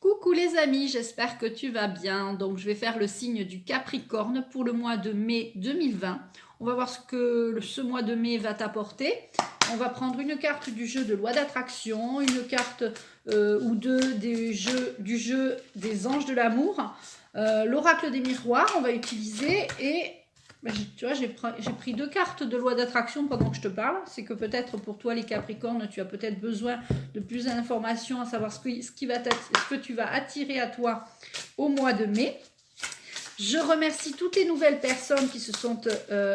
Coucou les amis, j'espère que tu vas bien. Donc je vais faire le signe du Capricorne pour le mois de mai 2020. On va voir ce que ce mois de mai va t'apporter. On va prendre une carte du jeu de loi d'attraction, une carte ou deux du jeu des anges de l'amour, l'oracle des miroirs, on va utiliser et tu vois, j'ai pris deux cartes de loi d'attraction pendant que je te parle. C'est que peut-être pour toi, les Capricornes, tu as peut-être besoin de plus d'informations, à savoir ce que tu vas attirer à toi au mois de mai. Je remercie toutes les nouvelles personnes qui se sont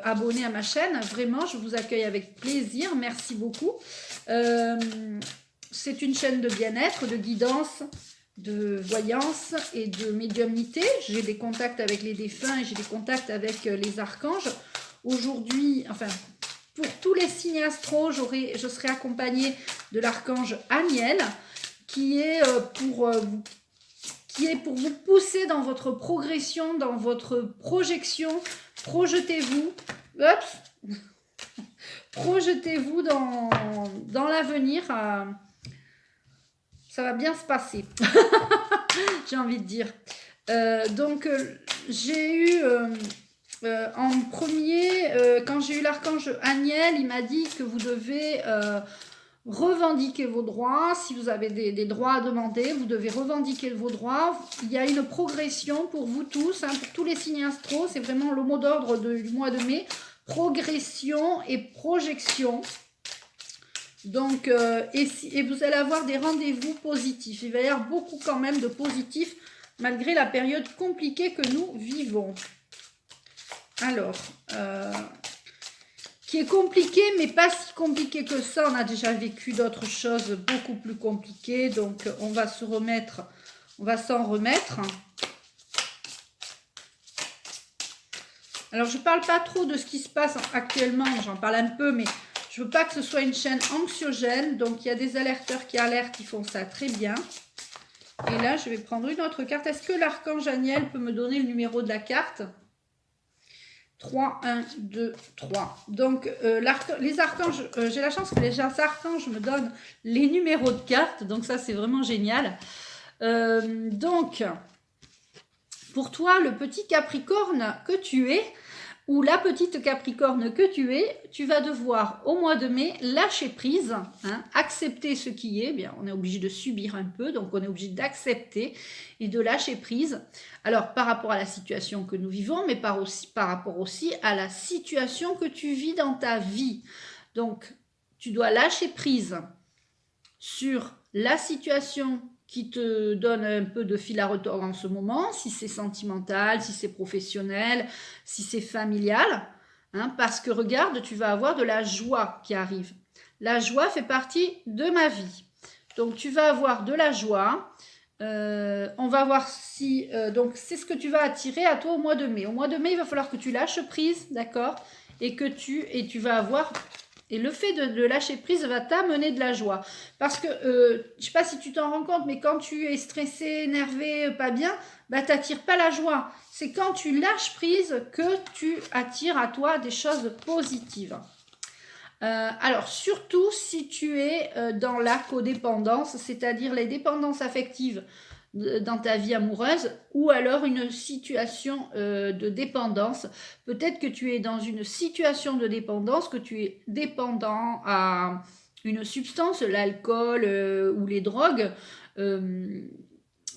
abonnées à ma chaîne. Vraiment, je vous accueille avec plaisir. Merci beaucoup. C'est une chaîne de bien-être, de guidance, de voyance et de médiumnité. J'ai des contacts avec les défunts et j'ai des contacts avec les archanges. Aujourd'hui, enfin, pour tous les signes astro, je serai accompagnée de l'archange Aniel, qui est pour vous pousser dans votre progression, dans votre projection. Projetez-vous. Projetez-vous dans l'avenir. Ça va bien se passer. J'ai envie de dire. J'ai eu en premier, quand j'ai eu l'archange Aniel, il m'a dit que vous devez revendiquer vos droits. Si vous avez des droits à demander, vous devez revendiquer vos droits. Il y a une progression pour vous tous, pour tous les signes astro. C'est vraiment le mot d'ordre du mois de mai. Progression et projection. Donc, et vous allez avoir des rendez-vous positifs. Il va y avoir beaucoup quand même de positifs malgré la période compliquée que nous vivons. Alors, qui est compliqué, mais pas si compliqué que ça. On a déjà vécu d'autres choses beaucoup plus compliquées. Donc, on va s'en remettre. Alors, je ne parle pas trop de ce qui se passe actuellement. J'en parle un peu, mais je ne veux pas que ce soit une chaîne anxiogène. Donc, il y a des alerteurs qui alertent. Ils font ça très bien. Et là, je vais prendre une autre carte. Est-ce que l'archange Aniel peut me donner le numéro de la carte ? 3, 1, 2, 3. Donc, les archanges, j'ai la chance que les archanges me donnent les numéros de cartes. Donc, ça, c'est vraiment génial. Donc, pour toi, le petit Capricorne que tu es, ou la petite Capricorne que tu es, tu vas devoir au mois de mai lâcher prise, accepter ce qui est. Bien, on est obligé de subir un peu, donc on est obligé d'accepter et de lâcher prise. Alors par rapport à la situation que nous vivons, mais par rapport aussi à la situation que tu vis dans ta vie. Donc tu dois lâcher prise sur la situation qui te donne un peu de fil à retordre en ce moment, si c'est sentimental, si c'est professionnel, si c'est familial, parce que regarde, tu vas avoir de la joie qui arrive. La joie fait partie de ma vie. Donc tu vas avoir de la joie. On va voir si... donc c'est ce que tu vas attirer à toi au mois de mai. Au mois de mai, il va falloir que tu lâches prise, d'accord ? Et tu vas avoir... Et le fait de lâcher prise va t'amener de la joie. Parce que, je ne sais pas si tu t'en rends compte, mais quand tu es stressé, énervé, pas bien, bah, tu n'attires pas la joie. C'est quand tu lâches prise que tu attires à toi des choses positives. Alors, surtout si tu es dans la codépendance, c'est-à-dire les dépendances affectives dans ta vie amoureuse, ou alors une situation de dépendance. Peut-être que tu es dans une situation de dépendance, que tu es dépendant à une substance, l'alcool ou les drogues.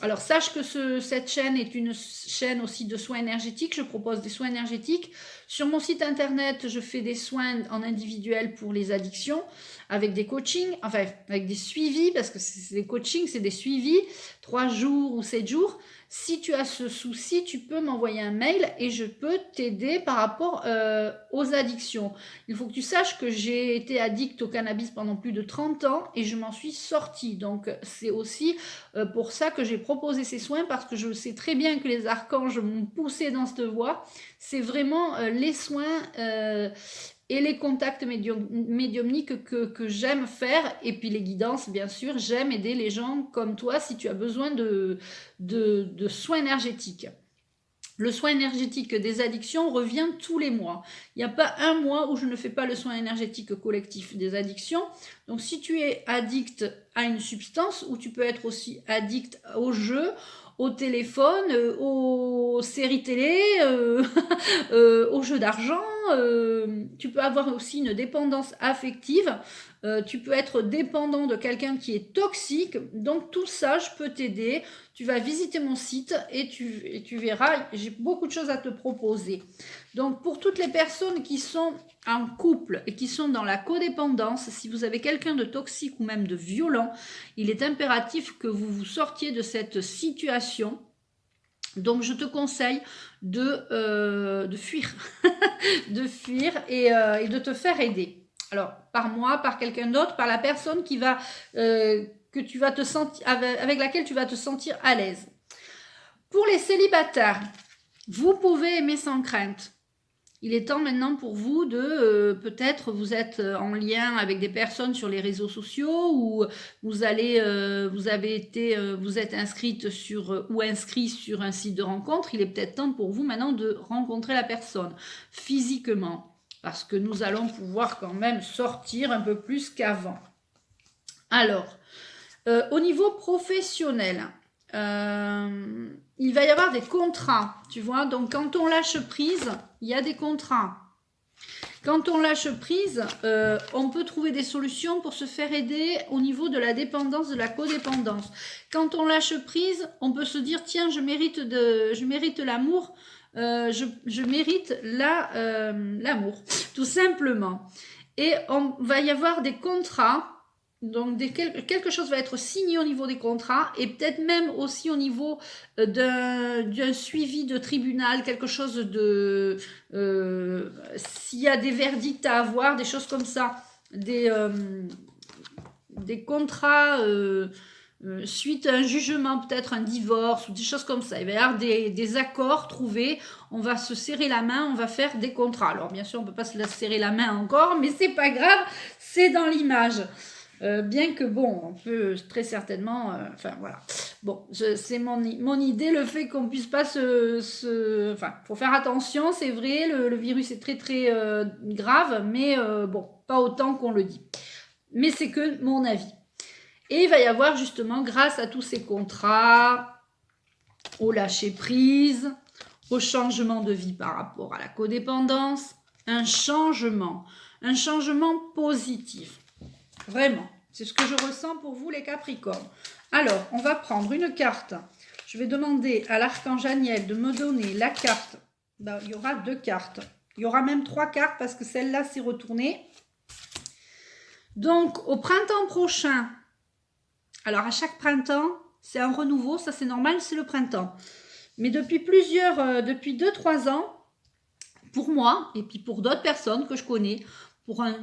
Alors sache que cette chaîne est une chaîne aussi de soins énergétiques. Je propose des soins énergétiques. Sur mon site internet, je fais des soins en individuel pour les addictions, avec des coachings, enfin avec des suivis, parce que c'est des coachings, c'est des suivis, 3 jours ou 7 jours. Si tu as ce souci, tu peux m'envoyer un mail et je peux t'aider par rapport aux addictions. Il faut que tu saches que j'ai été addict au cannabis pendant plus de 30 ans et je m'en suis sortie. Donc c'est aussi pour ça que j'ai proposé ces soins, parce que je sais très bien que les archanges m'ont poussé dans cette voie. C'est vraiment les soins et les contacts médiumniques que j'aime faire, et puis les guidances, bien sûr. J'aime aider les gens comme toi si tu as besoin de soins énergétiques. Le soin énergétique des addictions revient tous les mois. Il n'y a pas un mois où je ne fais pas le soin énergétique collectif des addictions. Donc si tu es addict à une substance, ou tu peux être aussi addict au jeu, au téléphone, aux séries télé, aux jeux d'argent, tu peux avoir aussi une dépendance affective, tu peux être dépendant de quelqu'un qui est toxique, donc tout ça, je peux t'aider. Tu vas visiter mon site et tu verras, j'ai beaucoup de choses à te proposer. Donc pour toutes les personnes qui sont en couple et qui sont dans la codépendance, si vous avez quelqu'un de toxique ou même de violent, il est impératif que vous vous sortiez de cette situation. Donc je te conseille de fuir, de fuir et de te faire aider. Alors par moi, par quelqu'un d'autre, par la personne qui va que tu vas te sentir avec laquelle tu vas te sentir à l'aise. Pour les célibataires, vous pouvez aimer sans crainte. Il est temps maintenant pour vous de, peut-être vous êtes en lien avec des personnes sur les réseaux sociaux, ou vous êtes inscrite sur ou inscrit sur un site de rencontre. Il est peut-être temps pour vous maintenant de rencontrer la personne physiquement, parce que nous allons pouvoir quand même sortir un peu plus qu'avant. Alors, au niveau professionnel, il va y avoir des contrats, tu vois. Donc quand on lâche prise, il y a des contrats. Quand on lâche prise, on peut trouver des solutions pour se faire aider au niveau de la dépendance, de la codépendance. Quand on lâche prise, on peut se dire tiens, je mérite l'amour, je mérite l'amour, tout simplement. Et on va y avoir des contrats. Donc quelque chose va être signé au niveau des contrats, et peut-être même aussi au niveau d'un suivi de tribunal, quelque chose de s'il y a des verdicts à avoir, des choses comme ça, des contrats suite à un jugement, peut-être un divorce ou des choses comme ça. Il va y avoir des accords trouvés, on va se serrer la main, on va faire des contrats. Alors bien sûr on ne peut pas se serrer la main encore, mais c'est pas grave, c'est dans l'image. Bien que bon, on peut très certainement, enfin voilà. Bon, c'est mon idée, le fait qu'on puisse pas enfin, faut faire attention, c'est vrai, le virus est très très grave, mais bon, pas autant qu'on le dit. Mais c'est que mon avis. Et il va y avoir justement, grâce à tous ces contrats, au lâcher prise, au changement de vie par rapport à la codépendance, un changement positif. Vraiment, c'est ce que je ressens pour vous les Capricornes. Alors, on va prendre une carte. Je vais demander à l'archange Aniel de me donner la carte. Ben, il y aura 2 cartes. Il y aura même 3 cartes parce que celle-là s'est retournée. Donc, au printemps prochain, alors à chaque printemps, c'est un renouveau, ça c'est normal, c'est le printemps. Mais depuis 2-3 ans, pour moi, et puis pour d'autres personnes que je connais, pour un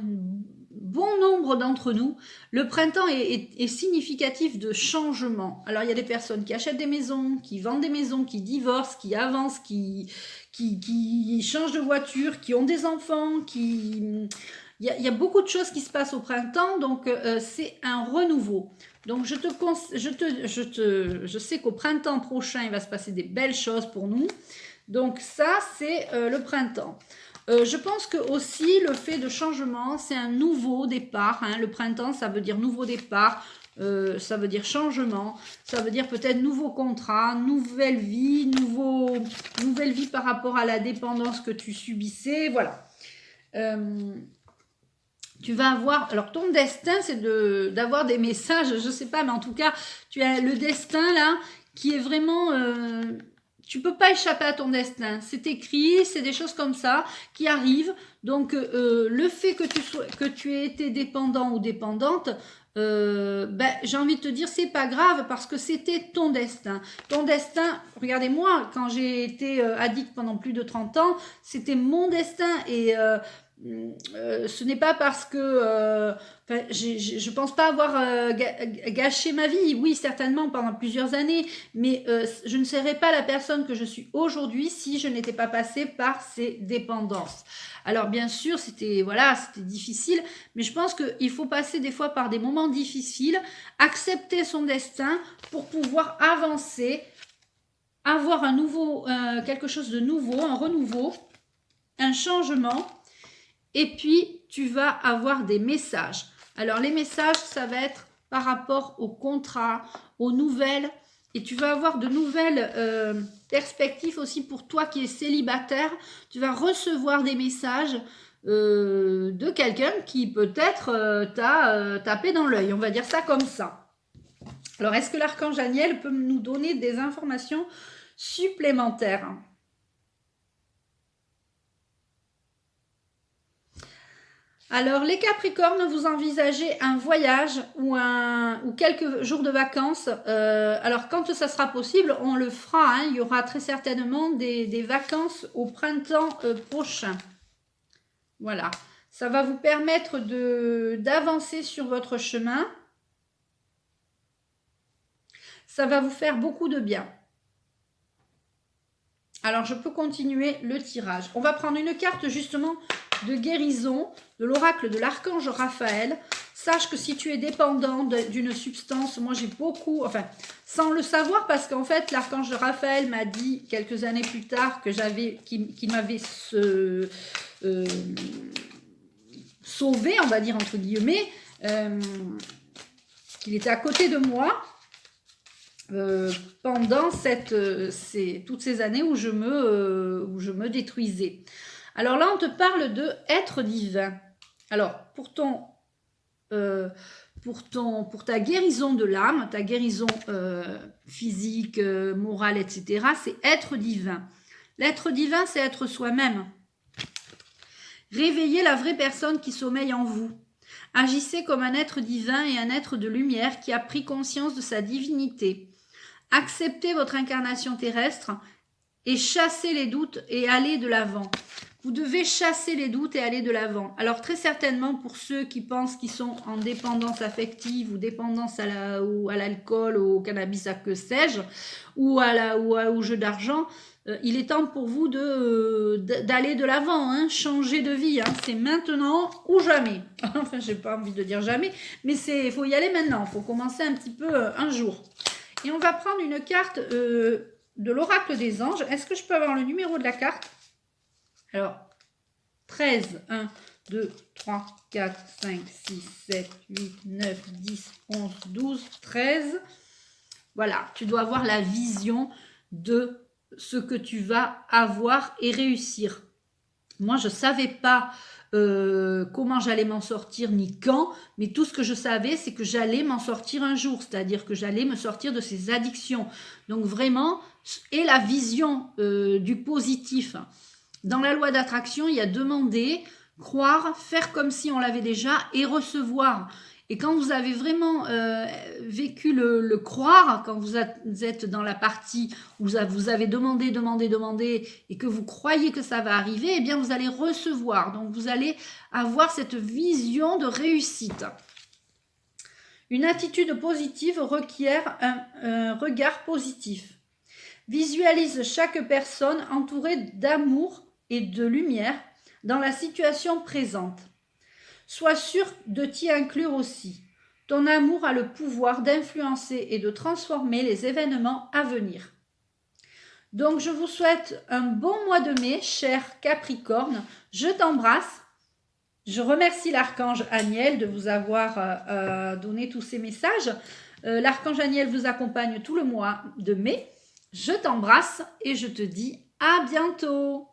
bon nombre d'entre nous, le printemps est significatif de changement. Alors, il y a des personnes qui achètent des maisons, qui vendent des maisons, qui divorcent, qui avancent, qui changent de voiture, qui ont des enfants, il y a beaucoup de choses qui se passent au printemps, donc c'est un renouveau. Donc, je sais qu'au printemps prochain, il va se passer des belles choses pour nous. Donc, ça, c'est le printemps. Je pense que aussi le fait de changement, c'est un nouveau départ. Hein. Le printemps, ça veut dire nouveau départ, ça veut dire changement, ça veut dire peut-être nouveau contrat, nouvelle vie par rapport à la dépendance que tu subissais. Voilà. Tu vas avoir, alors ton destin, c'est d'avoir des messages, je ne sais pas, mais en tout cas, tu as le destin là qui est vraiment... tu peux pas échapper à ton destin. C'est écrit, c'est des choses comme ça qui arrivent. Donc, le fait que tu aies été dépendant ou dépendante, j'ai envie de te dire, c'est pas grave parce que c'était ton destin. Ton destin, regardez-moi, quand j'ai été addict pendant plus de 30 ans, c'était mon destin et... ce n'est pas parce que je pense pas avoir gâché ma vie, oui certainement pendant plusieurs années, mais je ne serais pas la personne que je suis aujourd'hui si je n'étais pas passée par ces dépendances. Alors bien sûr c'était difficile, mais je pense qu'il faut passer des fois par des moments difficiles, accepter son destin pour pouvoir avancer, avoir quelque chose de nouveau, un renouveau, un changement. Et puis, tu vas avoir des messages. Alors, les messages, ça va être par rapport au contrat, aux nouvelles. Et tu vas avoir de nouvelles perspectives aussi pour toi qui es célibataire. Tu vas recevoir des messages de quelqu'un qui peut-être t'a tapé dans l'œil. On va dire ça comme ça. Alors, est-ce que l'archange Aniel peut nous donner des informations supplémentaires ? Alors, les Capricornes, vous envisagez un voyage ou quelques jours de vacances. Alors, quand ça sera possible, on le fera. Hein. Il y aura très certainement des vacances au printemps prochain. Voilà. Ça va vous permettre d'avancer sur votre chemin. Ça va vous faire beaucoup de bien. Alors, je peux continuer le tirage. On va prendre une carte justement de guérison de l'oracle de l'archange Raphaël. Sache que si tu es dépendant d'une substance, moi j'ai beaucoup, enfin, sans le savoir, parce qu'en fait, l'archange Raphaël m'a dit quelques années plus tard que qu'il m'avait sauvé, on va dire entre guillemets, qu'il était à côté de moi. Pendant toutes ces années où je me détruisais. Alors là, on te parle de être divin. Alors, pour ta guérison de l'âme, ta guérison physique, morale, etc., c'est être divin. L'être divin, c'est être soi-même. Réveillez la vraie personne qui sommeille en vous. Agissez comme un être divin et un être de lumière qui a pris conscience de sa divinité. Acceptez votre incarnation terrestre et chassez les doutes et allez de l'avant. Vous devez chasser les doutes et aller de l'avant. Alors très certainement pour ceux qui pensent qu'ils sont en dépendance affective ou dépendance à l'alcool, au cannabis, à que sais-je, ou au jeu d'argent, il est temps pour vous d'aller de l'avant, hein, changer de vie. Hein. C'est maintenant ou jamais. Enfin, j'ai pas envie de dire jamais, mais il faut y aller maintenant. Il faut commencer un petit peu un jour. Et on va prendre une carte de l'oracle des anges. Est-ce que je peux avoir le numéro de la carte ? Alors, 13, 1, 2, 3, 4, 5, 6, 7, 8, 9, 10, 11, 12, 13. Voilà, tu dois avoir la vision de ce que tu vas avoir et réussir. Moi, je ne savais pas comment j'allais m'en sortir ni quand, mais tout ce que je savais, c'est que j'allais m'en sortir un jour, c'est-à-dire que j'allais me sortir de ces addictions. Donc vraiment, et la vision du positif. Dans la loi d'attraction, il y a demander, croire, faire comme si on l'avait déjà et recevoir. Et quand vous avez vraiment vécu le croire, quand vous êtes dans la partie où vous avez demandé et que vous croyez que ça va arriver, eh bien vous allez recevoir. Donc vous allez avoir cette vision de réussite. Une attitude positive requiert un regard positif. Visualise chaque personne entourée d'amour et de lumière dans la situation présente. Sois sûr de t'y inclure aussi. Ton amour a le pouvoir d'influencer et de transformer les événements à venir. Donc, je vous souhaite un bon mois de mai, cher Capricorne. Je t'embrasse. Je remercie l'archange Aniel de vous avoir donné tous ces messages. L'archange Aniel vous accompagne tout le mois de mai. Je t'embrasse et je te dis à bientôt.